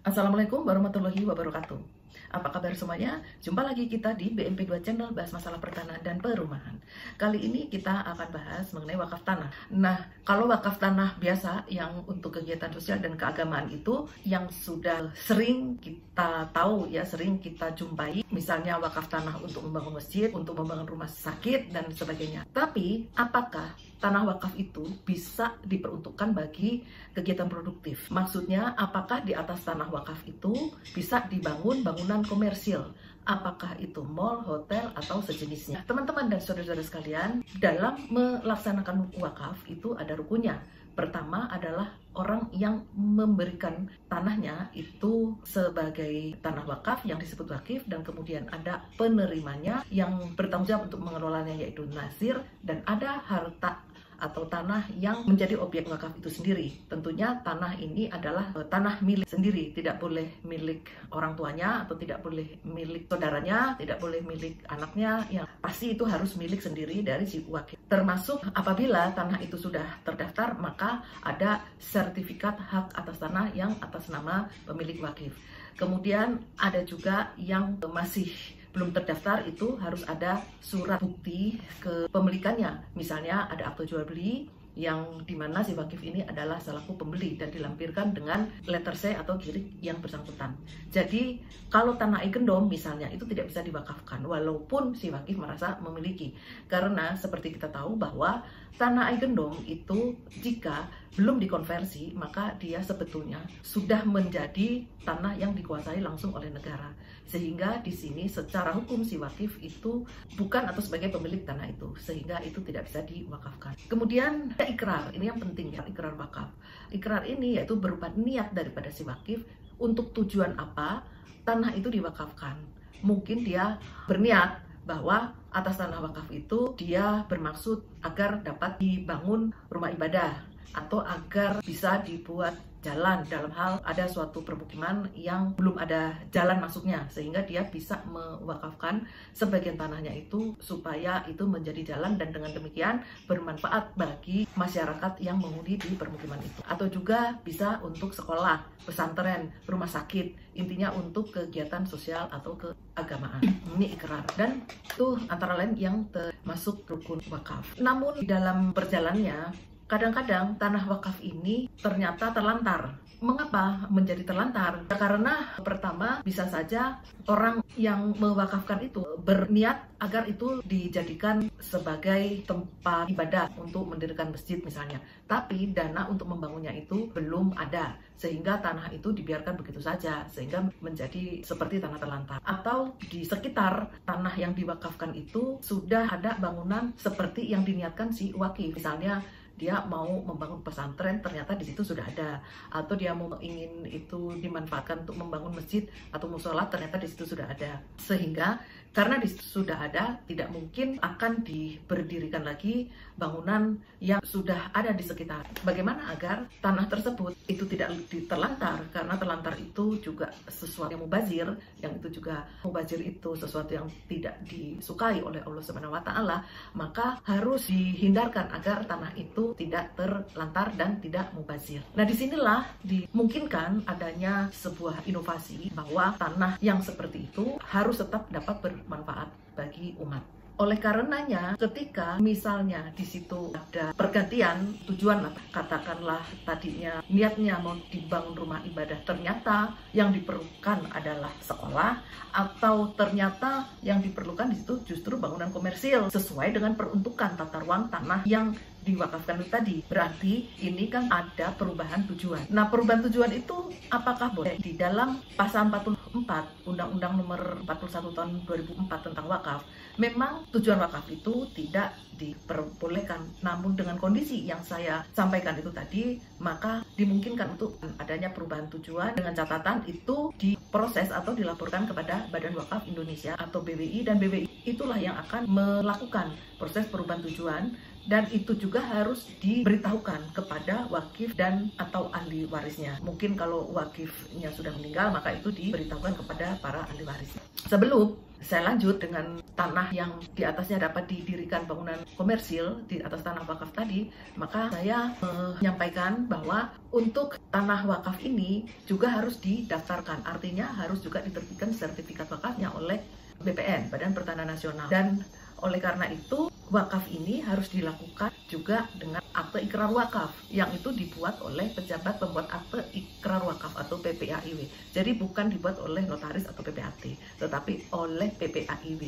Assalamualaikum warahmatullahi wabarakatuh. Apa kabar semuanya? Jumpa lagi kita di BMP2 Channel, bahas masalah pertanahan dan perumahan. Kali ini kita akan bahas mengenai wakaf tanah. Nah, kalau wakaf tanah biasa yang untuk kegiatan sosial dan keagamaan itu yang sudah sering kita tahu ya, sering kita jumpai, misalnya wakaf tanah untuk membangun masjid, untuk membangun rumah sakit dan sebagainya. Tapi apakah tanah wakaf itu bisa diperuntukkan bagi kegiatan produktif? Maksudnya, apakah di atas tanah wakaf itu bisa dibangun bangunan komersil? Apakah itu mall, hotel, atau sejenisnya? Teman-teman dan saudara-saudara sekalian, dalam melaksanakan wakaf itu ada rukunnya. Pertama adalah orang yang memberikan tanahnya itu sebagai tanah wakaf yang disebut wakif, dan kemudian ada penerimanya yang bertanggung jawab untuk mengelolanya yaitu nazir, dan ada harta atau tanah yang menjadi objek wakaf itu sendiri. Tentunya tanah ini adalah tanah milik sendiri, tidak boleh milik orang tuanya atau tidak boleh milik saudaranya, tidak boleh milik anaknya, yang pasti itu harus milik sendiri dari si wakif. Termasuk apabila tanah itu sudah terdaftar, maka ada sertifikat hak atas tanah yang atas nama pemilik wakif. Kemudian ada juga yang masih belum terdaftar, itu harus ada surat bukti kepemilikannya. Misalnya ada akte jual beli yang dimana si wakif ini adalah selaku pembeli dan dilampirkan dengan letter C atau kirik yang bersangkutan. Jadi kalau tanah igendom misalnya itu tidak bisa diwakafkan walaupun si wakif merasa memiliki, karena seperti kita tahu bahwa tanah igendom itu jika belum dikonversi maka dia sebetulnya sudah menjadi tanah yang dikuasai langsung oleh negara, sehingga di sini secara hukum si wakif itu bukan atau sebagai pemilik tanah itu, sehingga itu tidak bisa diwakafkan. Kemudian ada ikrar, ini yang penting ya, ikrar wakaf. Ikrar ini yaitu berupa niat daripada si wakif untuk tujuan apa tanah itu diwakafkan. Mungkin dia berniat bahwa atas tanah wakaf itu dia bermaksud agar dapat dibangun rumah ibadah atau agar bisa dibuat jalan, dalam hal ada suatu permukiman yang belum ada jalan masuknya, sehingga dia bisa mewakafkan sebagian tanahnya itu supaya itu menjadi jalan dan dengan demikian bermanfaat bagi masyarakat yang menghuni di permukiman itu. Atau juga bisa untuk sekolah, pesantren, rumah sakit, intinya untuk kegiatan sosial atau keagamaan. Ini ikrar, dan itu antara lain yang termasuk rukun wakaf. Namun di dalam perjalanannya kadang-kadang tanah wakaf ini ternyata terlantar. Mengapa menjadi terlantar? Karena pertama, bisa saja orang yang mewakafkan itu berniat agar itu dijadikan sebagai tempat ibadah untuk mendirikan masjid misalnya. Tapi dana untuk membangunnya itu belum ada, sehingga tanah itu dibiarkan begitu saja, sehingga menjadi seperti tanah terlantar. Atau di sekitar tanah yang diwakafkan itu sudah ada bangunan seperti yang diniatkan si wakif. Misalnya dia mau membangun pesantren, ternyata di situ sudah ada, atau dia mau ingin itu dimanfaatkan untuk membangun masjid atau musola, ternyata di situ sudah ada. Sehingga karena di situ sudah ada, tidak mungkin akan diberdirikan lagi bangunan yang sudah ada di sekitar. Bagaimana agar tanah tersebut itu tidak terlantar? Karena terlantar itu juga sesuatu yang mubazir, yang itu juga mubazir itu sesuatu yang tidak disukai oleh Allah Subhanahu wa Ta'ala, maka harus dihindarkan agar tanah itu tidak terlantar dan tidak mubazir. Nah, disinilah dimungkinkan adanya sebuah inovasi bahwa tanah yang seperti itu harus tetap dapat bermanfaat bagi umat. Oleh karenanya, ketika misalnya di situ ada pergantian tujuan, katakanlah tadinya niatnya mau dibangun rumah ibadah, ternyata yang diperlukan adalah sekolah, atau ternyata yang diperlukan di situ justru bangunan komersil sesuai dengan peruntukan tata ruang tanah yang diwakafkan itu tadi. Berarti ini kan ada perubahan tujuan. Nah, perubahan tujuan itu apakah boleh? Di dalam pasal 44 Undang-Undang Nomor 41 Tahun 2004 tentang wakaf, memang tujuan wakaf itu tidak diperbolehkan. Namun dengan kondisi yang saya sampaikan itu tadi, maka dimungkinkan untuk adanya perubahan tujuan dengan catatan itu diproses atau dilaporkan kepada Badan Wakaf Indonesia atau BWI, dan BWI itulah yang akan melakukan proses perubahan tujuan dan itu juga harus diberitahukan kepada wakif dan atau ahli warisnya. Mungkin kalau wakifnya sudah meninggal, maka itu diberitahukan kepada para ahli warisnya. Sebelum saya lanjut dengan tanah yang di atasnya dapat didirikan bangunan komersil di atas tanah wakaf tadi, maka saya menyampaikan bahwa untuk tanah wakaf ini juga harus didaftarkan, artinya harus juga diterbitkan sertifikat wakafnya oleh BPN, Badan Pertanahan Nasional. Dan oleh karena itu, wakaf ini harus dilakukan juga dengan akte ikrar wakaf, yang itu dibuat oleh pejabat pembuat akte ikrar wakaf atau PPAIW. Jadi bukan dibuat oleh notaris atau PPAT, tetapi oleh PPAIW.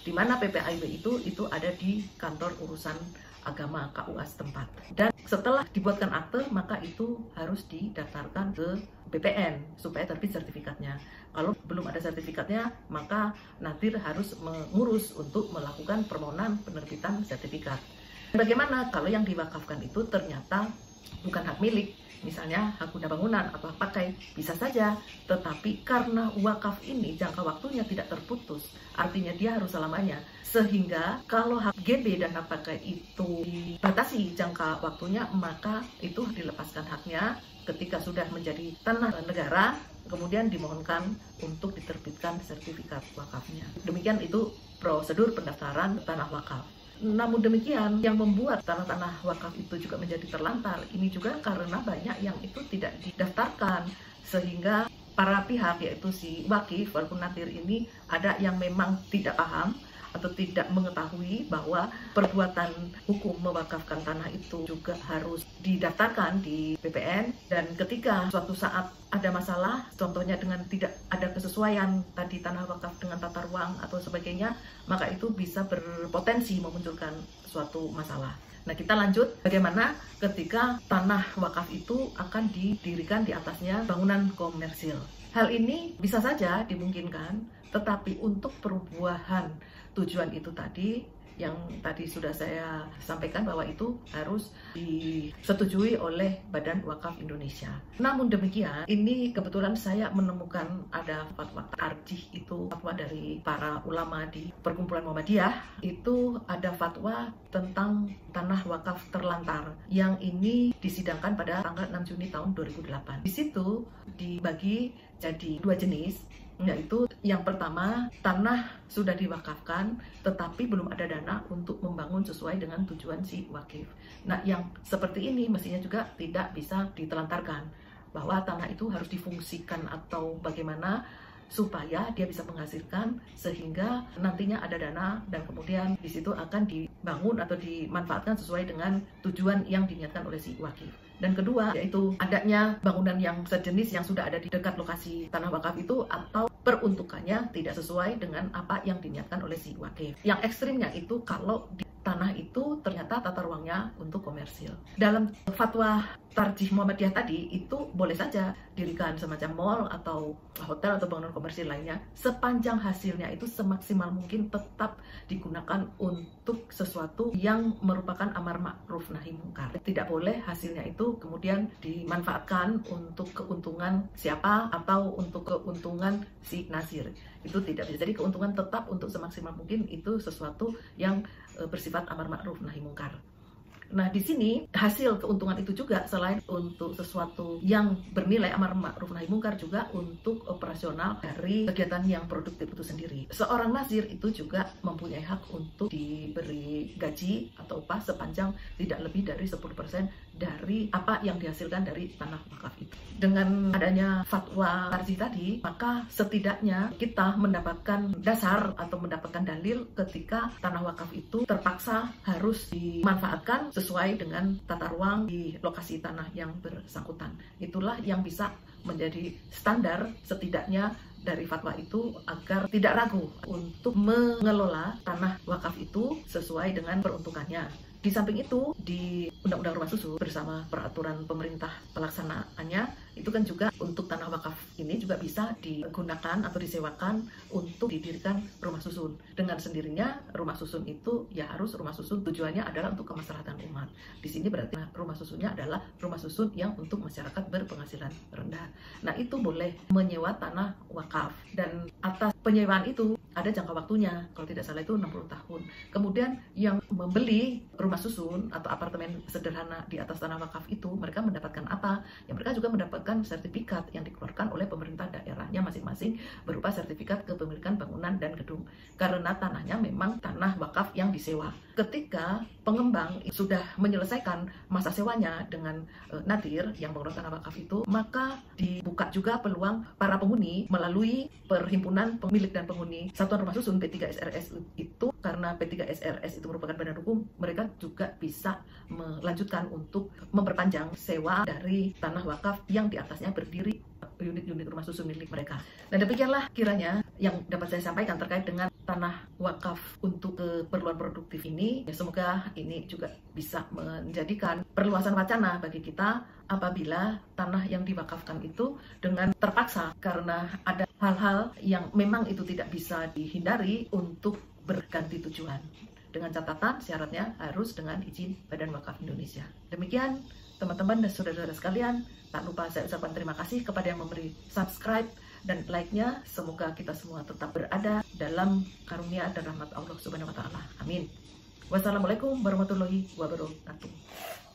Di mana PPAIW itu ada di kantor urusan agama KUA setempat. Dan setelah dibuatkan akte, maka itu harus didaftarkan ke BPN supaya terbit sertifikatnya. Kalau belum ada sertifikatnya, maka Nadir harus mengurus untuk melakukan permohonan penerbitan sertifikat. Bagaimana kalau yang diwakafkan itu ternyata bukan hak milik, misalnya hak guna bangunan atau hak pakai, bisa saja. Tetapi karena wakaf ini jangka waktunya tidak terputus, artinya dia harus selamanya. Sehingga kalau hak GB dan hak pakai itu dibatasi jangka waktunya, maka itu dilepaskan haknya ketika sudah menjadi tanah negara, kemudian dimohonkan untuk diterbitkan sertifikat wakafnya. Demikian itu prosedur pendaftaran tanah wakaf. Namun demikian, yang membuat tanah-tanah wakaf itu juga menjadi terlantar, ini juga karena banyak yang itu tidak didaftarkan, sehingga para pihak, yaitu si wakif walaupun Nadir ini, ada yang memang tidak paham atau tidak mengetahui bahwa perbuatan hukum mewakafkan tanah itu juga harus didaftarkan di BPN. Dan ketika suatu saat ada masalah, contohnya dengan tidak ada kesesuaian tadi tanah wakaf dengan tata ruang atau sebagainya, maka itu bisa berpotensi memunculkan suatu masalah. Nah, kita lanjut bagaimana ketika tanah wakaf itu akan didirikan di atasnya bangunan komersil. Hal ini bisa saja dimungkinkan, tetapi untuk perubahan tujuan itu tadi, yang tadi sudah saya sampaikan bahwa itu harus disetujui oleh Badan Wakaf Indonesia. Namun demikian, ini kebetulan saya menemukan ada fatwa tarjih, itu fatwa dari para ulama di Perkumpulan Muhammadiyah. Itu ada fatwa tentang tanah wakaf terlantar yang ini disidangkan pada tanggal 6 Juni tahun 2008. Di situ dibagi jadi dua jenis, yaitu yang pertama, tanah sudah diwakafkan tetapi belum ada dana untuk membangun sesuai dengan tujuan si wakif. Nah, yang seperti ini mestinya juga tidak bisa ditelantarkan, bahwa tanah itu harus difungsikan atau bagaimana supaya dia bisa menghasilkan sehingga nantinya ada dana dan kemudian di situ akan dibangun atau dimanfaatkan sesuai dengan tujuan yang diniatkan oleh si wakif. Dan kedua, yaitu adanya bangunan yang sejenis yang sudah ada di dekat lokasi tanah wakaf itu atau peruntukannya tidak sesuai dengan apa yang diniatkan oleh si wakif. Yang ekstrimnya itu kalau di tanah itu ternyata tata ruangnya untuk komersil. Dalam fatwa tarjih Muhammadiyah tadi, itu boleh saja dirikan semacam mall atau hotel atau bangunan komersil lainnya, sepanjang hasilnya itu semaksimal mungkin tetap digunakan untuk sesuatu yang merupakan amar ma'ruf nahi mungkar. Tidak boleh hasilnya itu kemudian dimanfaatkan untuk keuntungan siapa atau untuk keuntungan si nasir. Itu tidak bisa. Jadi keuntungan tetap untuk semaksimal mungkin itu sesuatu yang bersifat amar ma'ruf nahi mungkar. Nah, di sini hasil keuntungan itu juga selain untuk sesuatu yang bernilai amar ma'ruf nahi mungkar, juga untuk operasional dari kegiatan yang produktif itu sendiri. Seorang nasir itu juga mempunyai hak untuk diberi gaji atau upah sepanjang tidak lebih dari 10% dari apa yang dihasilkan dari tanah wakaf itu. Dengan adanya fatwa tarjih tadi, maka setidaknya kita mendapatkan dasar atau mendapatkan dalil ketika tanah wakaf itu terpaksa harus dimanfaatkan sesuai dengan tata ruang di lokasi tanah yang bersangkutan. Itulah yang bisa menjadi standar setidaknya dari fatwa itu agar tidak ragu untuk mengelola tanah wakaf itu sesuai dengan peruntukannya. Di samping itu, di Undang-Undang Rumah Susun bersama peraturan pemerintah pelaksanaannya, itu kan juga untuk tanah wakaf ini juga bisa digunakan atau disewakan untuk didirikan rumah susun. Dengan sendirinya, rumah susun itu ya harus rumah susun tujuannya adalah untuk kemaslahatan umat. Di sini berarti rumah susunnya adalah rumah susun yang untuk masyarakat berpenghasilan rendah. Nah, itu boleh menyewa tanah wakaf, dan atas penyewaan itu ada jangka waktunya, kalau tidak salah itu 60 tahun. Kemudian yang membeli rumah susun atau apartemen sederhana di atas tanah wakaf itu, mereka mendapatkan apa? Ya, mereka juga mendapatkan sertifikat yang dikeluarkan oleh pemerintah daerahnya masing-masing berupa sertifikat kepemilikan bangunan dan gedung, karena tanahnya memang tanah wakaf yang disewa. Ketika pengembang sudah menyelesaikan masa sewanya dengan nadir yang pengelola tanah wakaf itu, maka dibuka juga peluang para penghuni melalui perhimpunan pemilik dan penghuni Satuan Rumah Susun P3SRS itu, karena P3SRS itu merupakan badan hukum, mereka juga bisa melanjutkan untuk memperpanjang sewa dari tanah wakaf yang di atasnya berdiri unit-unit rumah susun milik mereka. Dan demikianlah kiranya yang dapat saya sampaikan terkait dengan tanah wakaf untuk keperluan produktif ini. Ya, semoga ini juga bisa menjadikan perluasan wacana bagi kita apabila tanah yang diwakafkan itu dengan terpaksa karena ada hal-hal yang memang itu tidak bisa dihindari untuk berganti tujuan. Dengan catatan syaratnya harus dengan izin Badan Wakaf Indonesia. Demikian teman-teman dan saudara-saudara sekalian, tak lupa saya ucapkan terima kasih kepada yang memberi subscribe dan like-nya. Semoga kita semua tetap berada dalam karunia dan rahmat Allah Subhanahu wa Ta'ala. Amin. Wassalamualaikum warahmatullahi wabarakatuh.